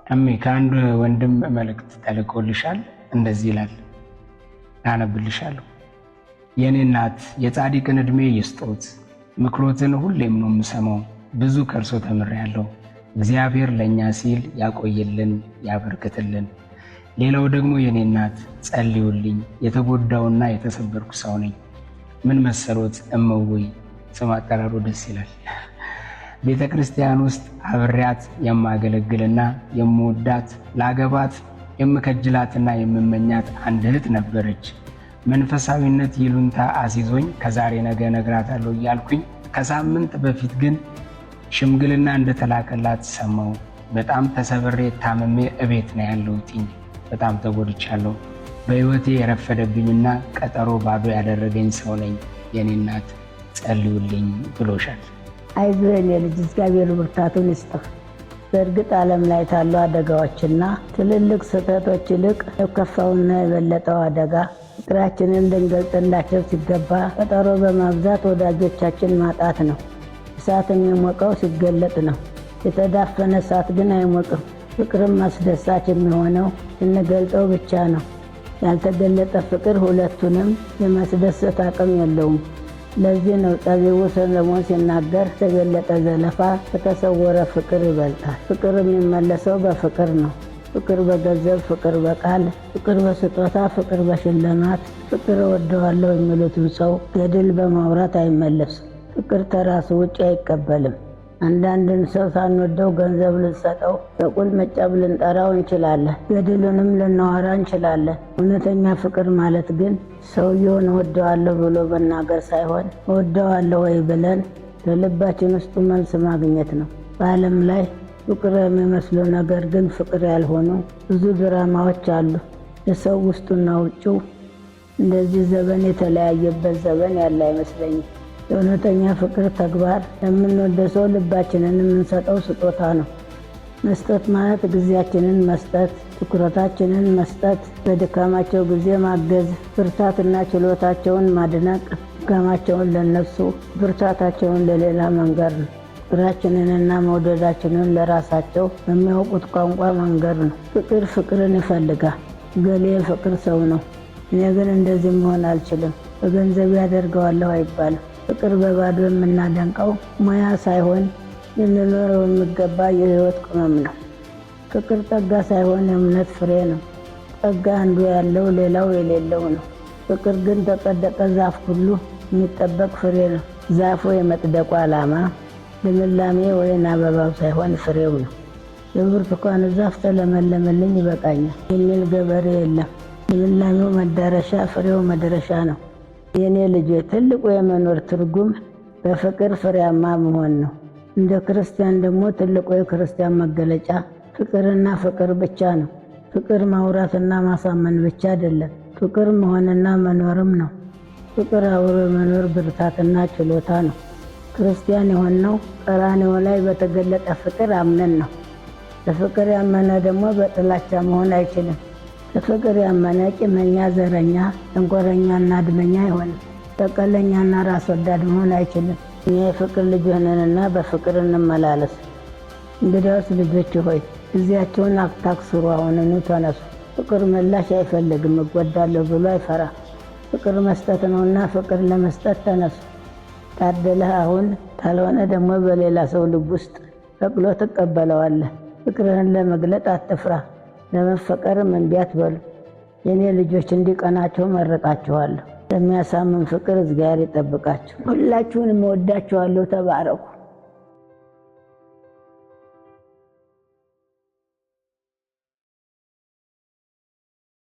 እሜ ከአንድ ወንድም መልእክት ተልኮልሻል። እንደዚህ ይላል፣ አነብልሻለሁ። የኔ እናት የጻድቅን ዕድሜ ይስጦት፣ ምክሮትን ሁሌም ነው የምሰማው። ብዙ ከእርሶ ተምሬያለሁ። እግዚአብሔር ለእኛ ሲል ያቆይልን ያበርክትልን። ሌላው ደግሞ የኔ እናት ጸልዩልኝ፣ የተጎዳውና የተሰበርኩ ሰው ነኝ። ምን መሰሎት እመወይ፣ ስም አጠራሩ ደስ ይላል። ቤተ ክርስቲያን ውስጥ አብሬያት የማገለግልና የምወዳት ላገባት የምከጅላትና የምመኛት አንድ እህት ነበረች። መንፈሳዊነት ይሉንታ አሲዞኝ ከዛሬ ነገ ነግራታለሁ እያልኩኝ ከሳምንት በፊት ግን ሽምግልና እንደተላከላት ሰማው። በጣም ተሰብሬ ታመሜ እቤት ነው ያለሁት። በጣም ተጎድቻለሁ። በሕይወቴ የረፈደብኝና ቀጠሮ ባዶ ያደረገኝ ሰው ነኝ። የኔ እናት ጸልዩልኝ ብሎሻል። አይዞህ የኔ ልጅ፣ እግዚአብሔር ብርታቱን ይስጥህ። በእርግጥ ዓለም ላይ ካሉ አደጋዎችና ትልልቅ ስህተቶች ይልቅ የከፋውና የበለጠው አደጋ ፍቅራችንን ልንገልጽላቸው ሲገባ ቀጠሮ በማብዛት ወዳጆቻችን ማጣት ነው። እሳት የሚሞቀው ሲገለጥ ነው። የተዳፈነ እሳት ግን አይሞቅም። ፍቅርም አስደሳች የሚሆነው ስንገልጠው ብቻ ነው። ያልተገለጠ ፍቅር ሁለቱንም የማስደሰት አቅም የለውም። ለዚህ ነው ጠቢቡ ሰሎሞን ሲናገር የተገለጠ ዘለፋ ከተሰወረ ፍቅር ይበልጣል። ፍቅር የሚመለሰው በፍቅር ነው። ፍቅር በገንዘብ፣ ፍቅር በቃል፣ ፍቅር በስጦታ፣ ፍቅር በሽልማት፣ ፍቅር እወደዋለሁ የሚሉትን ሰው ገድል በማውራት አይመለስም። ፍቅር ከራሱ ውጭ አይቀበልም። አንዳንድን ሰው ሳንወደው ገንዘብ ልንሰጠው፣ በቁልምጫም ልንጠራው እንችላለን። ገድሉንም ልናወራ እንችላለን። እውነተኛ ፍቅር ማለት ግን ሰውየውን እወደዋለሁ ብሎ መናገር ሳይሆን እወደዋለሁ ወይ ብለን ለልባችን ውስጥ መልስ ማግኘት ነው። በዓለም ላይ ፍቅር የሚመስሉ ነገር ግን ፍቅር ያልሆኑ ብዙ ድራማዎች አሉ። የሰው ውስጡና ውጭው እንደዚህ ዘበን የተለያየበት ዘበን ያለ አይመስለኝም። የእውነተኛ ፍቅር ተግባር ለምንወደ ሰው ልባችንን የምንሰጠው ስጦታ ነው። መስጠት ማለት ጊዜያችንን መስጠት፣ ትኩረታችንን መስጠት፣ በድካማቸው ጊዜ ማገዝ፣ ብርታትና ችሎታቸውን ማድነቅ፣ ድካማቸውን ለነሱ ብርታታቸውን ለሌላ መንገር ነው። ፍቅራችንንና መውደዳችንን ለራሳቸው በሚያውቁት ቋንቋ መንገር ነው። ፍቅር ፍቅርን ይፈልጋል። ገሌ ፍቅር ሰው ነው፣ እኔ ግን እንደዚህ መሆን አልችልም፣ በገንዘብ ያደርገዋለሁ አይባልም። ፍቅር በባዶ የምናደንቀው ሙያ ሳይሆን ልንኖረው የሚገባ የህይወት ቅመም ነው። ፍቅር ጸጋ ሳይሆን የእምነት ፍሬ ነው። ጸጋ አንዱ ያለው ሌላው የሌለው ነው። ፍቅር ግን ተጸደቀ ዛፍ ሁሉ የሚጠበቅ ፍሬ ነው። ዛፉ የመጽደቁ ዓላማ ልምላሜ ወይን አበባው ሳይሆን ፍሬው ነው። የብርቱካን ዛፍ ተለመለመልኝ ይበቃኛል የሚል ገበሬ የለም። ልምላሜው መዳረሻ፣ ፍሬው መድረሻ ነው። የኔ ልጅ ትልቁ የመኖር ትርጉም በፍቅር ፍሬያማ መሆን ነው። እንደ ክርስቲያን ደግሞ ትልቁ የክርስቲያን መገለጫ ፍቅርና ፍቅር ብቻ ነው። ፍቅር ማውራትና ማሳመን ብቻ አይደለም፣ ፍቅር መሆንና መኖርም ነው። ፍቅር አብሮ የመኖር ብርታትና ችሎታ ነው። ክርስቲያን የሆነው ቀራንዮ ላይ በተገለጠ ፍቅር አምነን ነው። በፍቅር ያመነ ደግሞ በጥላቻ መሆን አይችልም። በፍቅር ያመነ ቂመኛ፣ ዘረኛ፣ ተንኮለኛና አድመኛ አይሆንም። በቀለኛና ራስ ወዳድ መሆን አይችልም። እኛ የፍቅር ልጆች ነንና በፍቅር እንመላለስ። እንግዲያውስ ልጆች ሆይ ጊዜያቸውን አታክስሩ፣ አሁኑኑ ተነሱ። ፍቅር ምላሽ አይፈልግም፣ እጎዳለሁ ብሎ አይፈራ። ፍቅር መስጠት ነውና ፍቅር ለመስጠት ተነሱ። ታደለህ አሁን፣ ካልሆነ ደግሞ በሌላ ሰው ልብ ውስጥ በቅሎ ትቀበለዋለህ። ፍቅርህን ለመግለጥ አትፍራ፣ ለመፈቀርም እምቢ አትበሉ። የኔ ልጆች እንዲቀናቸው መርቃችኋለሁ። ለሚያሳምን ፍቅር እግዚአብሔር ይጠብቃችሁ። ሁላችሁንም እወዳችኋለሁ። ተባረኩ።